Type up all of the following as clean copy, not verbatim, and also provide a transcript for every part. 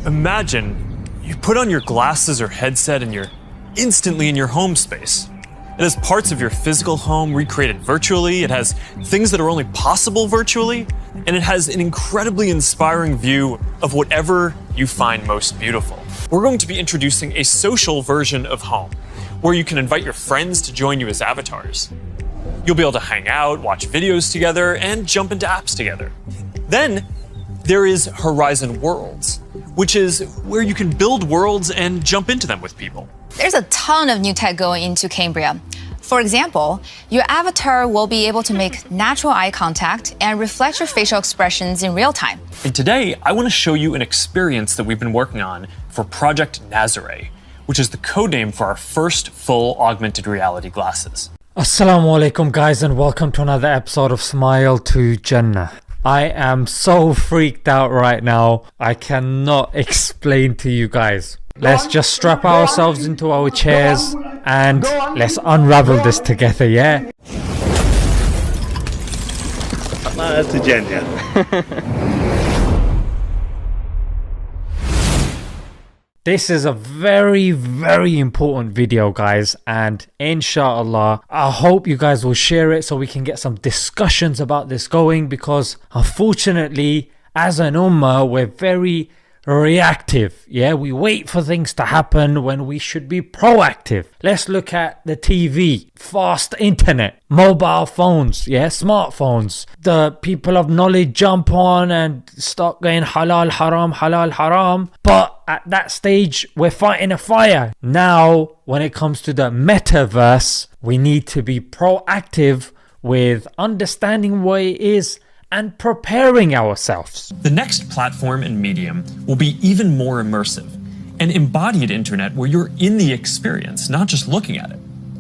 Imagine you put on your glasses or headset and you're instantly in your home space. It has parts of your physical home recreated virtually, it has things that are only possible virtually, and it has an incredibly inspiring view of whatever you find most beautiful. We're going to be introducing a social version of home, where you can invite your friends to join you as avatars. You'll be able to hang out, watch videos together, and jump into apps together. Then there is Horizon Worlds, which is where you can build worlds and jump into them with people. There's a ton of new tech going into Cambria. For example, your avatar will be able to make natural eye contact and reflect your facial expressions in real time. And today, I want to show you an experience that we've been working on for Project Nazare, which is the codename for our first full augmented reality glasses. Assalamu alaikum guys, and welcome to another episode of Smile to Jannah. I am so freaked out right now. I cannot explain to you guys. Let's just strap ourselves into our chairs and let's unravel this together, yeah? Smile to Jannah. This is a very important video, guys, and inshallah I hope you guys will share it so we can get some discussions about this going, because unfortunately as an ummah we're very reactive. Yeah, we wait for things to happen when we should be proactive. Let's look at the TV, fast internet, mobile phones, yeah, smartphones. The people of knowledge jump on and start going halal haram, but at that stage we're fighting a fire. Now when it comes to the metaverse, we need to be proactive with understanding what it is and preparing ourselves. The next platform and medium will be even more immersive, an embodied internet where you're in the experience, not just looking at it.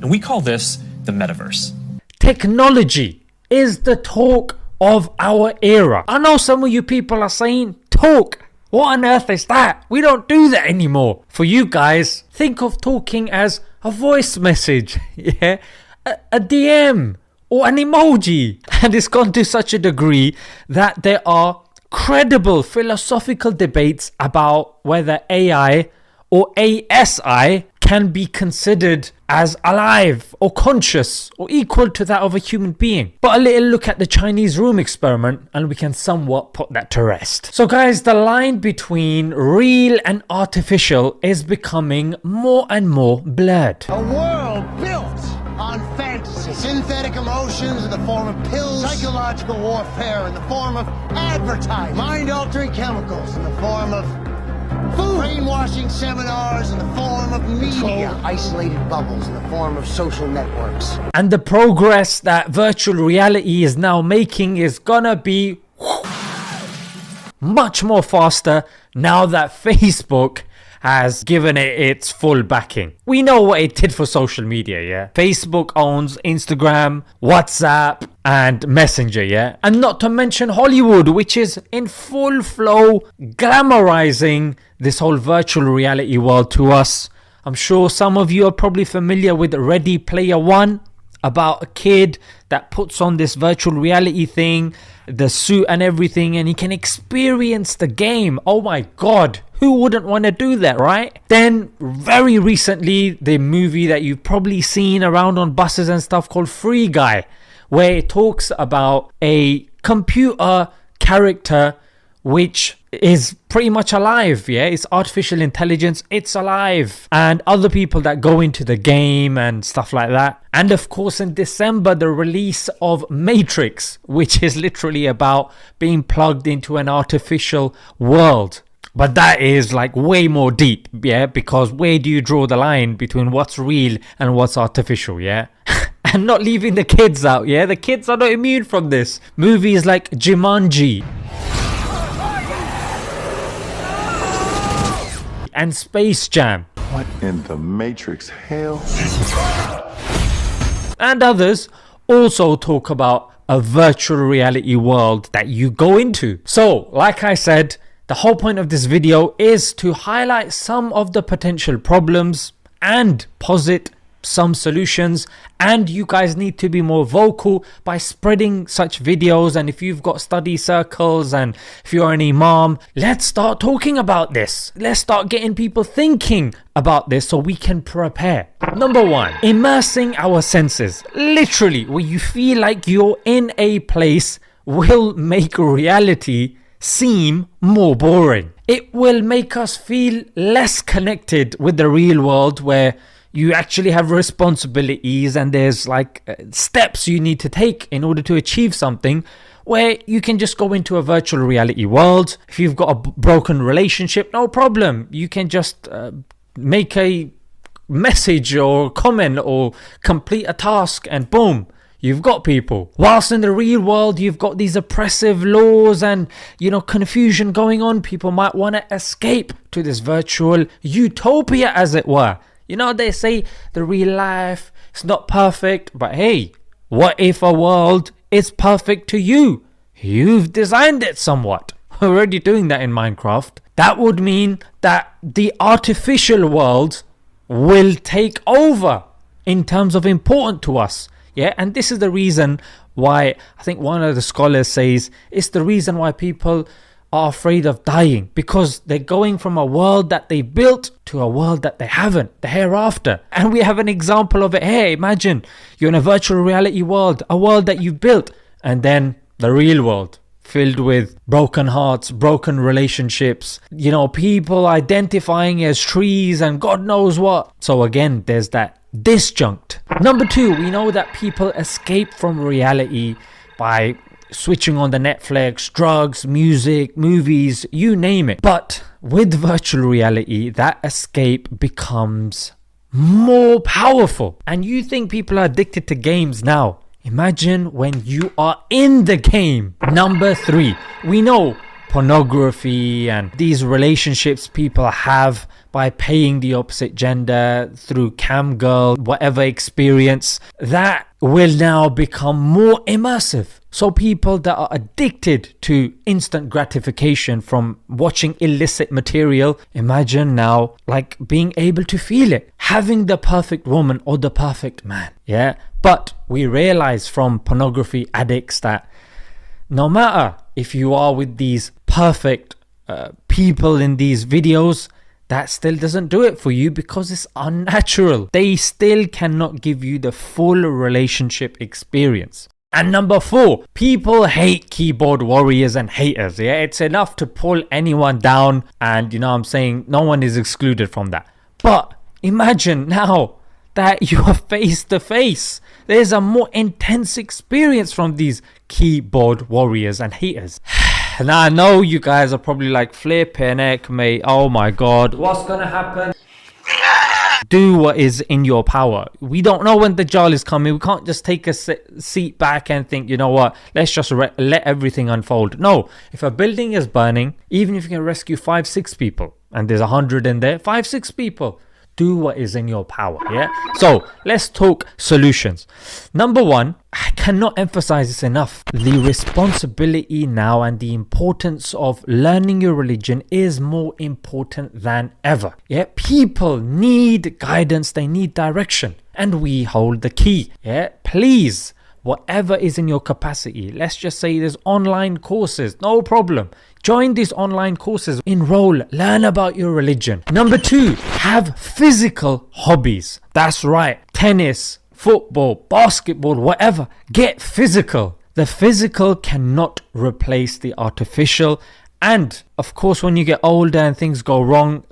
And we call this the metaverse. Technology is the talk of our era. I know some of you people are saying, talk, what on earth is that? We don't do that anymore. For you guys, think of talking as a voice message, yeah, a DM, or an emoji. And it's gone to such a degree that there are credible philosophical debates about whether AI or ASI can be considered as alive or conscious or equal to that of a human being. But a little look at the Chinese room experiment and we can somewhat put that to rest. So guys, the line between real and artificial is becoming more and more blurred. A world built on fantasy, synthetic emotions in the form of pills, psychological warfare in the form of advertising, mind-altering chemicals in the form of food, brainwashing seminars in the form of media, isolated bubbles in the form of social networks. And the progress that virtual reality is now making is gonna be much more faster now that Facebook has given it its full backing. We know what it did for social media, yeah? Facebook owns Instagram, WhatsApp, and Messenger, yeah? And not to mention Hollywood, which is in full flow glamorizing this whole virtual reality world to us. I'm sure some of you are probably familiar with Ready Player One, about a kid that puts on this virtual reality thing, the suit and everything, and he can experience the game. Oh my god, who wouldn't want to do that, right? Then very recently, the movie that you've probably seen around on buses and stuff called Free Guy, where it talks about a computer character which is pretty much alive, yeah? It's artificial intelligence, it's alive. And other people that go into the game and stuff like that. And of course in December, the release of Matrix, which is literally about being plugged into an artificial world. But that is like way more deep, yeah? Because where do you draw the line between what's real and what's artificial, yeah? And not leaving the kids out, yeah? The kids are not immune from this. Movies like Jumanji and Space Jam. What in the Matrix hell? And others also talk about a virtual reality world that you go into. So, like I said, the whole point of this video is to highlight some of the potential problems and posit some solutions, and you guys need to be more vocal by spreading such videos. And if you've got study circles and if you're an imam, let's start talking about this. Let's start getting people thinking about this so we can prepare. Number 1, immersing our senses. Literally, where you feel like you're in a place will make reality seem more boring. It will make us feel less connected with the real world, where you actually have responsibilities and there's like steps you need to take in order to achieve something, where you can just go into a virtual reality world. If you've got a broken relationship, no problem. You can just make a message or comment or complete a task and boom, you've got people. Whilst in the real world, you've got these oppressive laws and, confusion going on. People might want to escape to this virtual utopia, as it were. They say the real life is not perfect, but hey, what if a world is perfect to you? You've designed it somewhat. We're already doing that in Minecraft. That would mean that the artificial world will take over in terms of important to us. Yeah, and this is the reason why I think one of the scholars says it's the reason why people are afraid of dying, because they're going from a world that they built to a world that they haven't, the hereafter. And we have an example of it here. Imagine you're in a virtual reality world, a world that you've built, and then the real world filled with broken hearts, broken relationships, people identifying as trees and God knows what. So again, there's that disjunct. Number 2, we know that people escape from reality by switching on the Netflix, drugs, music, movies, you name it. But with virtual reality, that escape becomes more powerful. And you think people are addicted to games now. Imagine when you are in the game. Number 3, we know pornography and these relationships people have by paying the opposite gender through cam girl, whatever experience, that will now become more immersive. So people that are addicted to instant gratification from watching illicit material, imagine now like being able to feel it, having the perfect woman or the perfect man. Yeah, but we realize from pornography addicts that no matter if you are with these perfect people in these videos, that still doesn't do it for you because it's unnatural. They still cannot give you the full relationship experience. And number 4, people hate keyboard warriors and haters. Yeah, it's enough to pull anyone down, and I'm saying no one is excluded from that. But imagine now that you are face to face. There's a more intense experience from these keyboard warriors and haters. Now I know you guys are probably like, flipping heck, mate, oh my god, what's gonna happen? Do what is in your power. We don't know when the Dajjal is coming. We can't just take a seat back and think, you know what, let's just let everything unfold. No, if a building is burning, even if you can rescue 5-6 people and there's 100 in there, 5-6 people, do what is in your power. Yeah, so let's talk solutions. Number 1, I cannot emphasize this enough. The responsibility now and the importance of learning your religion is more important than ever. Yeah, people need guidance, they need direction, and we hold the key. Yeah, please, whatever is in your capacity, let's just say there's online courses, no problem. Join these online courses, enroll, learn about your religion. Number 2, have physical hobbies. That's right, tennis, football, basketball, whatever. Get physical. The physical cannot replace the artificial. And of course, when you get older and things go wrong,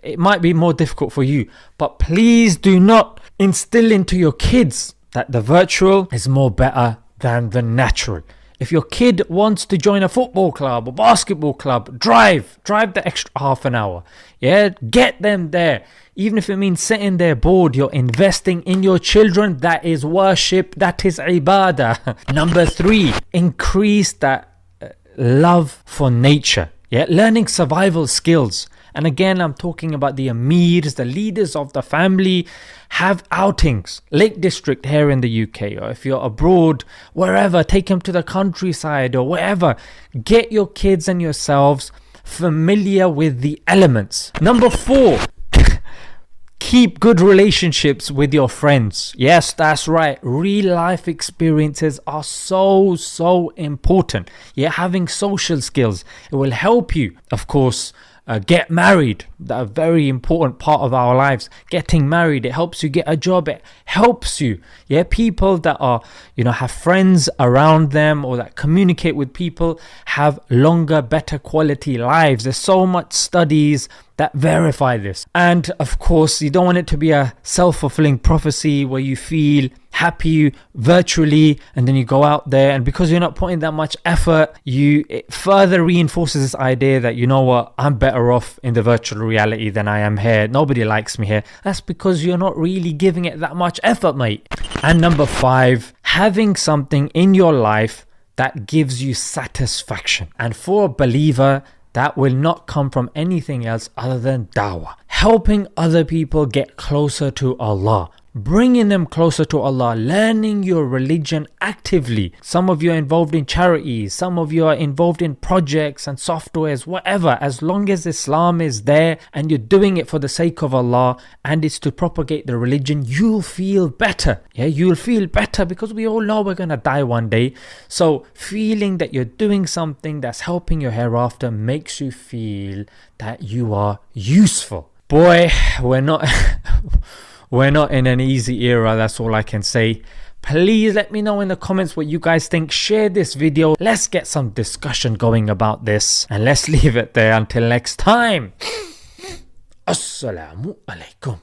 it might be more difficult for you. But please do not instill into your kids that the virtual is more better than the natural. If your kid wants to join a football club or basketball club, drive the extra half an hour. Yeah, get them there. Even if it means sitting there bored, you're investing in your children. That is worship. That is ibadah. Number 3, increase that love for nature. Yeah, learning survival skills. And again, I'm talking about the amirs, the leaders of the family. Have outings, Lake District here in the UK, or if you're abroad, wherever, take them to the countryside or wherever. Get your kids and yourselves familiar with the elements. Number 4, Keep good relationships with your friends. Yes, that's right. Real life experiences are so important. Yeah, having social skills, it will help you. Of course, get married. That's a very important part of our lives. Getting married, it helps you get a job. It helps you. Yeah, people that are, have friends around them or that communicate with people have longer, better quality lives. There's so much studies that verify this. And of course, you don't want it to be a self-fulfilling prophecy where you feel happy virtually and then you go out there, and because you're not putting that much effort, it further reinforces this idea that, you know what, I'm better off in the virtual reality than I am here. Nobody likes me here. That's because you're not really giving it that much effort, mate. And number 5, having something in your life that gives you satisfaction. And for a believer, that will not come from anything else other than dawah. Helping other people get closer to Allah. Bringing them closer to Allah, learning your religion actively. Some of you are involved in charities, some of you are involved in projects and softwares, whatever. As long as Islam is there and you're doing it for the sake of Allah and it's to propagate the religion, you'll feel better. Yeah, you'll feel better because we all know we're gonna die one day. So feeling that you're doing something that's helping your hereafter makes you feel that you are useful. Boy, we're not in an easy era, that's all I can say. Please let me know in the comments what you guys think. Share this video. Let's get some discussion going about this. And let's leave it there until next time. Assalamu alaikum.